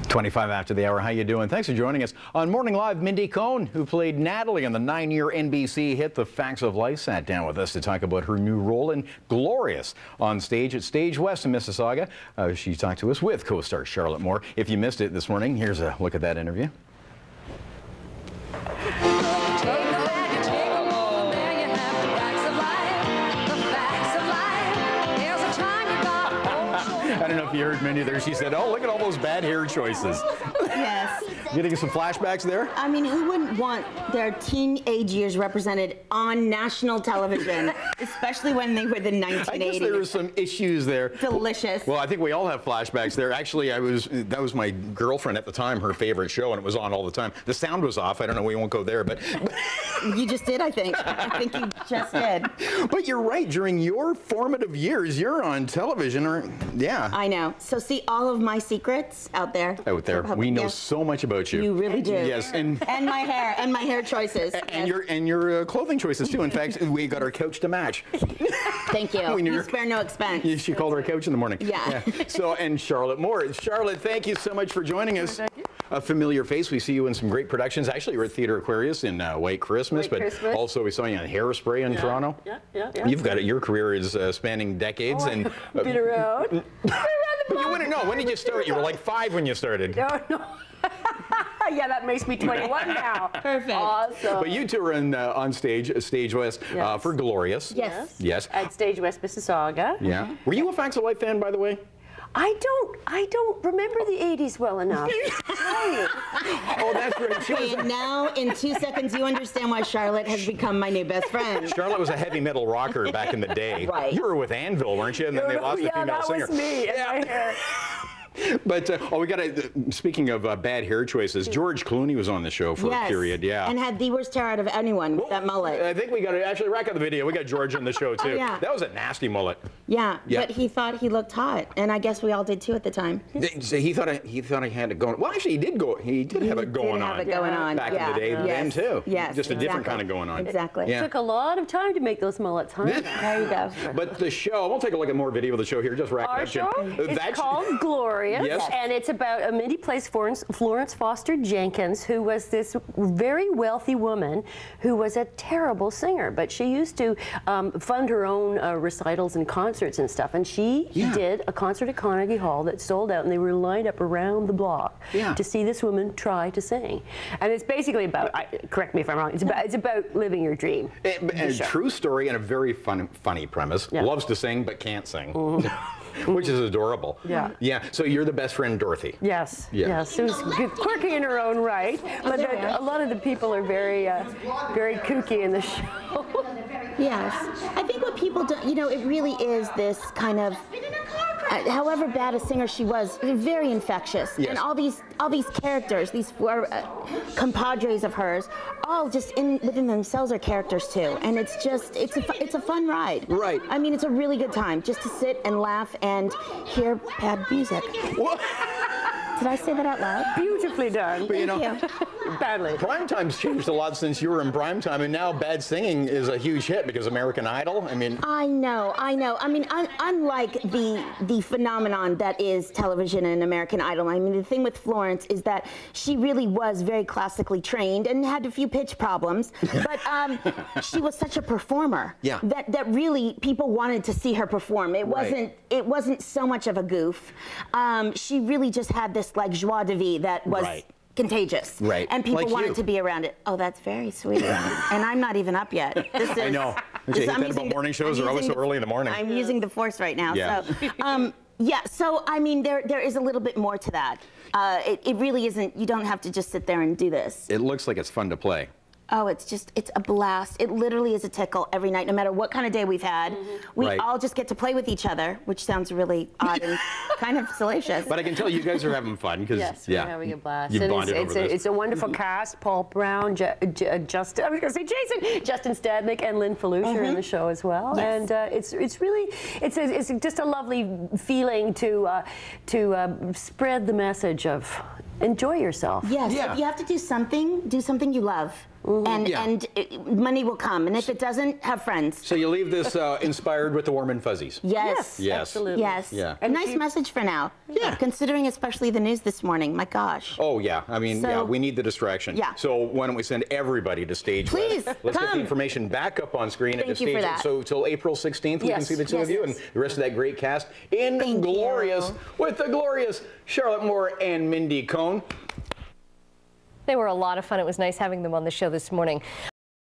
25 after the hour. How you doing? Thanks for joining us. On Morning Live, Mindy Cohn, who played Natalie on the 9-year NBC hit The Facts of Life, sat down with us to talk about her new role in Glorious on stage at Stage West in Mississauga. She talked to us with co-star Charlotte Moore. If you missed it this morning, here's a look at that interview. I don't know if you heard Mindy there. She said, oh, look at all those bad hair choices. Yes. Getting some flashbacks there? I mean, who wouldn't want their teenage years represented on national television, especially when they were the 1980s? I guess there were some issues there. Delicious. Well, I think we all have flashbacks there. Actually, that was my girlfriend at the time, her favorite show, and it was on all the time. The sound was off. I don't know, we won't go there, but... You just did, I think. I think you just did. But you're right. During your formative years, you're on television, or yeah. I know. So see all of my secrets out there. Out there. We know so much about you. You really do. Yes. And my hair, and my hair choices. And your clothing choices, too. In fact, we got our couch to match. Thank you. You spare no expense. She called her couch in the morning. Yeah. So, and Charlotte Moore. Charlotte, thank you so much for joining us. Thank you. A familiar face. We see you in some great productions. Actually, you were at Theatre Aquarius in White Christmas, also we saw you on Hairspray in Toronto. Yeah. You've got it. Your career is spanning decades. Oh, and been around. Been around the block. You wouldn't know. When did you start? You were like 5 when you started. No. Yeah, that makes me 21 now. Perfect. Awesome. But you two are on stage West for Glorious. Yes. At Stage West, Mississauga. Yeah. Were you a Facts of Life fan, by the way? I don't remember the 80s well enough. Oh, that's right. Okay, now in 2 seconds you understand why Charlotte has become my new best friend. Charlotte was a heavy metal rocker back in the day. Right. You were with Anvil, weren't you? And then they lost the female singer. Yeah, that was me and my hair. But, we got to, speaking of bad hair choices, George Clooney was on the show for a period, and had the worst hair out of anyone with that mullet. I think we got to actually rack up the video. We got George on the show, too. That was a nasty mullet. Yeah, but he thought he looked hot, and I guess we all did, too, at the time. He thought he had it going. Well, actually, he did have it going on. Back in the day, then, too. Yes, just a different kind of going on. Exactly. It took a lot of time to make those mullets, huh? There you go. But the show, we'll take a look at more video of the show here. Just rack Our it up, show is called Glorious, and it's about Mindy plays Florence Foster Jenkins, who was this very wealthy woman who was a terrible singer, but she used to fund her own recitals and concerts and stuff, and she did a concert at Carnegie Hall that sold out, and they were lined up around the block to see this woman try to sing. And it's basically about, correct me if I'm wrong, it's about living your dream. A true story and a very funny premise. Loves to sing but can't sing. Which is adorable. Yeah. So you're the best friend, Dorothy. Yes. Who's quirky in her own right, but a lot of the people are very kooky in the show. Yes. I think what people do, it really is this kind of, however bad a singer she was, very infectious. And all these characters, these compadres of hers, all just within themselves are characters too. And it's just, it's a fun ride. Right. I mean, it's a really good time just to sit and laugh and hear bad music. What? Did I say that out loud? Beautifully done. But Thank you. Badly. Primetime's changed a lot since you were in primetime, and now bad singing is a huge hit because American Idol. I mean, I know. I mean, unlike the phenomenon that is television and American Idol, I mean, the thing with Florence is that she really was very classically trained and had a few pitch problems, but she was such a performer that really people wanted to see her perform. It wasn't so much of a goof. She really just had this like joie de vivre that was contagious. And people wanted to be around it. Oh, that's very sweet. And I'm not even up yet. This is, I know. About morning shows are always so early in the morning. I'm using the force right now. So, so I mean, there is a little bit more to that. It really isn't, you don't have to just sit there and do this. It looks like it's fun to play. Oh, it's a blast. It literally is a tickle every night, no matter what kind of day we've had. We all just get to play with each other, which sounds really odd and kind of salacious. But I can tell you guys are having fun because we're having a blast. You've bonded over this. It's a wonderful cast. Paul Brown, Justin Stadnick, and Lynn Falush are in the show as well. And it's really it's just a lovely feeling to spread the message of enjoy yourself. Yes, if you have to do something you love. and money will come. And if it doesn't, have friends. So you leave this inspired with the warm and fuzzies. Yes. Yes. Absolutely. Yes. Yeah. A nice message for now. Yeah. Considering especially the news this morning. My gosh. Oh, yeah. I mean, So- yeah, we need the distraction. Yeah. So why don't we send everybody to Stage Please, West? Let's get the come. information back up on screen at the Thank you for stage. that. So till April 16th, we can Yes. see the two of you and the rest of that great cast in Thank Glorious you. with the glorious Charlotte Moore and Mindy Cohn. They were a lot of fun. It was nice having them on the show this morning.